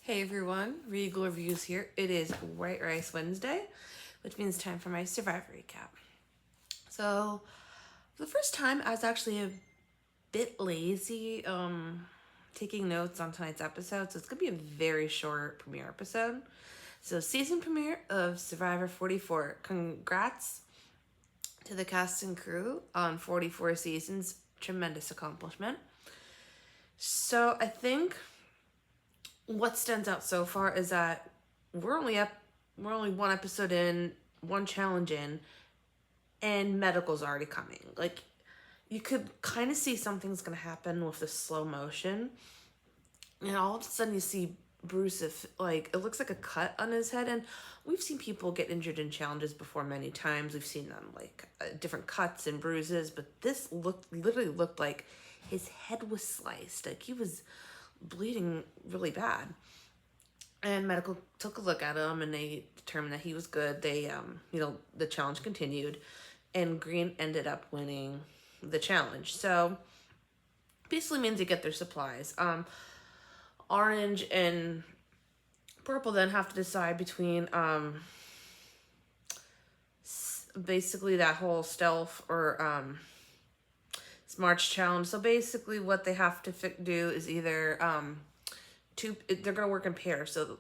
Hey everyone, Regal Reviews here. It is White Rice Wednesday, which means time for my Survivor recap. So, for the first time, I was actually a bit lazy taking notes on tonight's episode, so it's going to be a very short premiere episode. So, season premiere of Survivor 44. Congrats to the cast and crew on 44 seasons. Tremendous accomplishment. So, I think what stands out so far is that we're only one episode in, one challenge in, and medical's already coming. Like, you could kind of see something's gonna happen with the slow motion, and all of a sudden you see Bruce, if like it looks like a cut on his head, and we've seen people get injured in challenges before many times. We've seen them like different cuts and bruises, but this literally looked like his head was sliced. Like he was bleeding really bad. And medical took a look at him and they determined that he was good. They the challenge continued and Green ended up winning the challenge. So basically means they get their supplies. Orange and Purple then have to decide between basically that whole stealth or March challenge. So basically what they have to do is either they're gonna work in pairs. So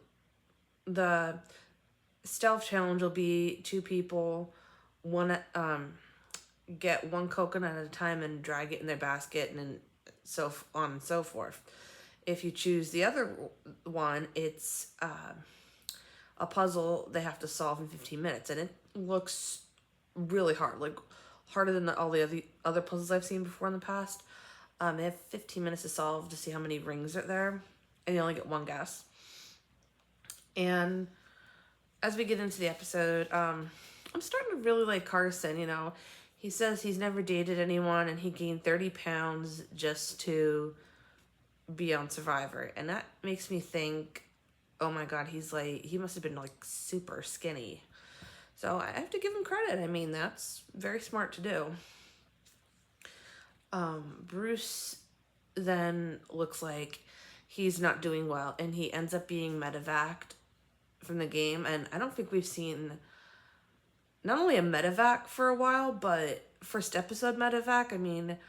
the stealth challenge will be two people, one get one coconut at a time and drag it in their basket, and then so on and so forth. If you choose the other one, it's a puzzle they have to solve in 15 minutes, and it looks really hard, like harder than all the other puzzles I've seen before in the past. They have 15 minutes to solve to see how many rings are there, and you only get one guess. And as we get into the episode, I'm starting to really like Carson. He says he's never dated anyone, and he gained 30 pounds just to be on Survivor, and that makes me think, oh my god, he must have been like super skinny. So I have to give him credit. I mean, that's very smart to do. Bruce then looks like he's not doing well, and he ends up being medevaced from the game. And I don't think we've seen not only a medevac for a while, but first episode medevac. I mean,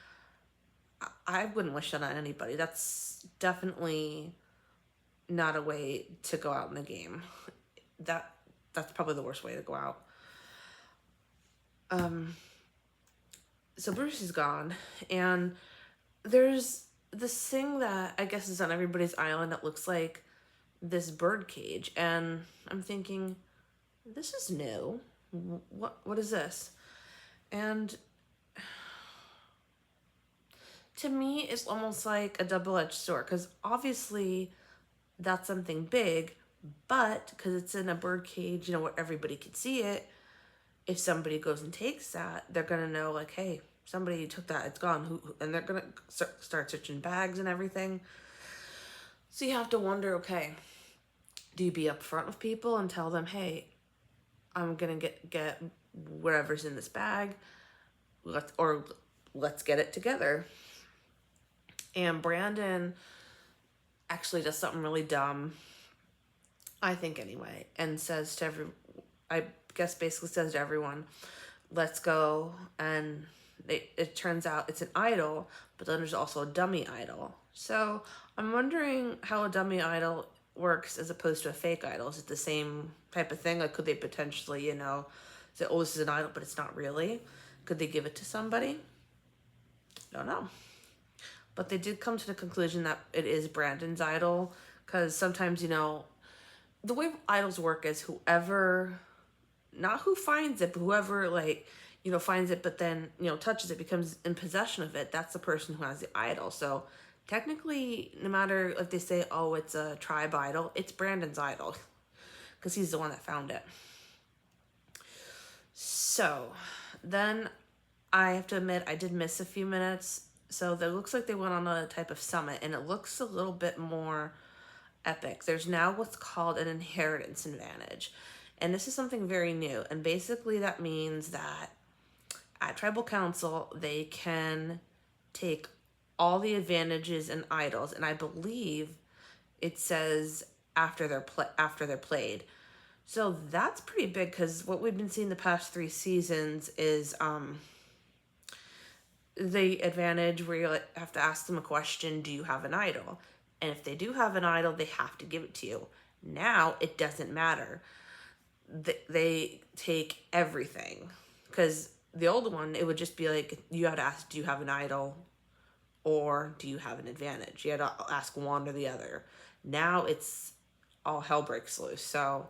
I wouldn't wish that on anybody. That's definitely not a way to go out in the game. That's probably the worst way to go out. So Bruce is gone, and there's this thing that I guess is on everybody's island that looks like this bird cage, and I'm thinking, this is new. What is this? And to me, it's almost like a double-edged sword, because obviously that's something big, but because it's in a bird cage, where everybody can see it, if somebody goes and takes that, they're going to know, like, hey, somebody took that, it's gone. And they're going to start searching bags and everything. So you have to wonder, okay, do you be upfront with people and tell them, hey, I'm going to get whatever's in this bag, let's get it together. And Brandon actually does something really dumb, I think anyway, and says to basically says to everyone, let's go. And it turns out it's an idol, but then there's also a dummy idol. So I'm wondering how a dummy idol works as opposed to a fake idol. Is it the same type of thing? Like, could they potentially, say, oh, this is an idol, but it's not really? Could they give it to somebody? Don't know. But they did come to the conclusion that it is Brandon's idol, because sometimes, the way idols work is whoever, not who finds it, but whoever, finds it, but then, touches it, becomes in possession of it, that's the person who has the idol. So technically, no matter if they say, oh, it's a tribe idol, it's Brandon's idol, because he's the one that found it. So then I have to admit, I did miss a few minutes. So it looks like they went on a type of summit, and it looks a little bit more epic. There's now what's called an inheritance advantage. And this is something very new. And basically that means that at Tribal Council, they can take all the advantages and idols. And I believe it says after they're played. So that's pretty big, because what we've been seeing the past 3 seasons is the advantage where you have to ask them a question: do you have an idol? And if they do have an idol, they have to give it to you. Now it doesn't matter. They take everything, because the old one, it would just be like, you had to ask, do you have an idol, or do you have an advantage? You had to ask one or the other. Now it's all hell breaks loose. So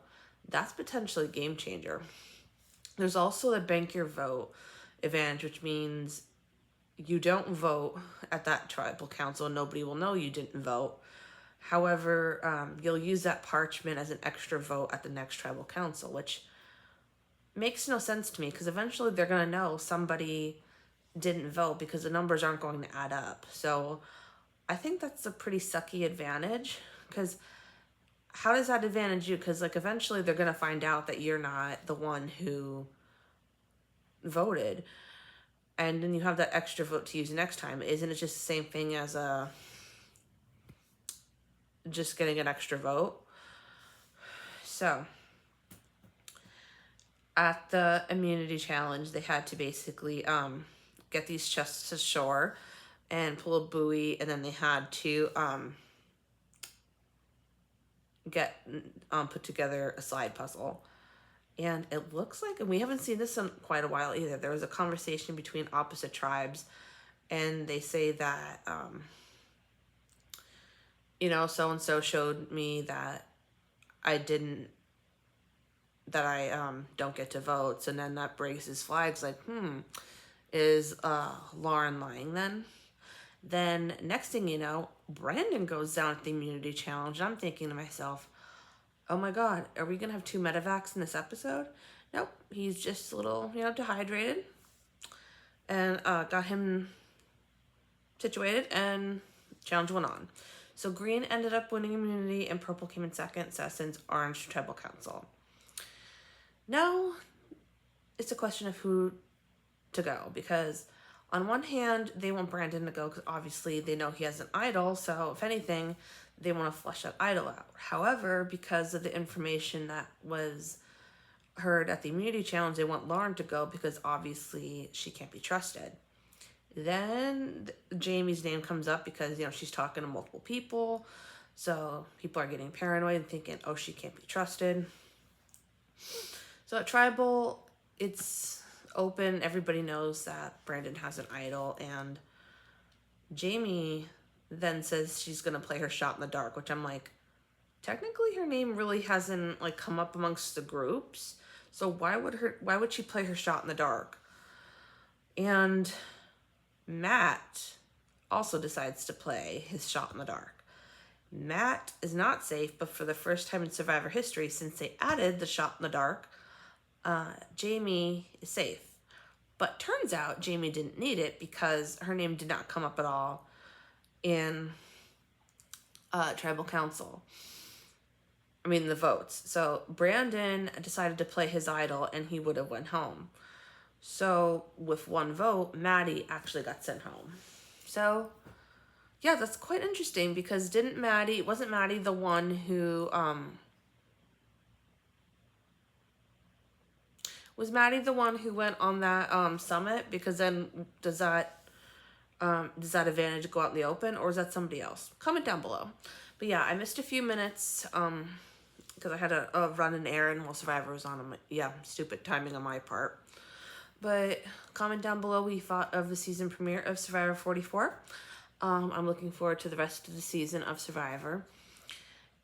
that's potentially a game changer. There's also the bank your vote advantage, which means you don't vote at that tribal council. Nobody will know you didn't vote. However, you'll use that parchment as an extra vote at the next tribal council, which makes no sense to me, because eventually they're going to know somebody didn't vote, because the numbers aren't going to add up. So I think that's a pretty sucky advantage, because how does that advantage you? Because like eventually they're going to find out that you're not the one who voted, and then you have that extra vote to use next time. Isn't it just the same thing as just getting an extra vote? So at the immunity challenge, they had to basically get these chests to shore and pull a buoy, and then they had to put together a slide puzzle. And it looks like, and we haven't seen this in quite a while either, there was a conversation between opposite tribes, and they say that so-and-so showed me that I don't get to vote. So then that breaks his flags, like, is Lauren lying then? Then next thing you know, Brandon goes down at the immunity challenge. I'm thinking to myself, oh my God, are we going to have 2 medevacs in this episode? Nope, he's just a little, dehydrated. And got him situated, and challenge went on. So green ended up winning immunity, and purple came in second. So since orange tribal council. Now it's a question of who to go, because on one hand, they want Brandon to go because obviously they know he has an idol. So if anything, they want to flesh that idol out. However, because of the information that was heard at the immunity challenge, they want Lauren to go because obviously she can't be trusted. Then Jamie's name comes up because, she's talking to multiple people. So people are getting paranoid and thinking, oh, she can't be trusted. So at Tribal, it's open. Everybody knows that Brandon has an idol. And Jamie then says she's going to play her shot in the dark, which I'm like, technically her name really hasn't come up amongst the groups. So why would she play her shot in the dark? And Matt also decides to play his shot in the dark. Matt is not safe, but for the first time in Survivor history, since they added the shot in the dark, Jamie is safe. But turns out Jamie didn't need it because her name did not come up at all in Tribal Council. The votes. So Brandon decided to play his idol, and he would have went home. So with 1 vote, Maddie actually got sent home. So yeah, that's quite interesting, because wasn't Maddie the one who went on that summit? Because then does that advantage go out in the open, or is that somebody else? Comment down below. But yeah, I missed a few minutes because I had to run an errand while Survivor was on. Yeah, stupid timing on my part. But comment down below what you thought of the season premiere of Survivor 44. I'm looking forward to the rest of the season of Survivor.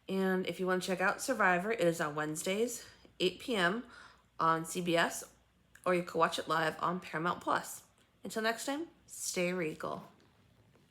And if you want to check out Survivor, it is on Wednesdays, 8 p.m. on CBS, or you can watch it live on Paramount+. Until next time, stay regal.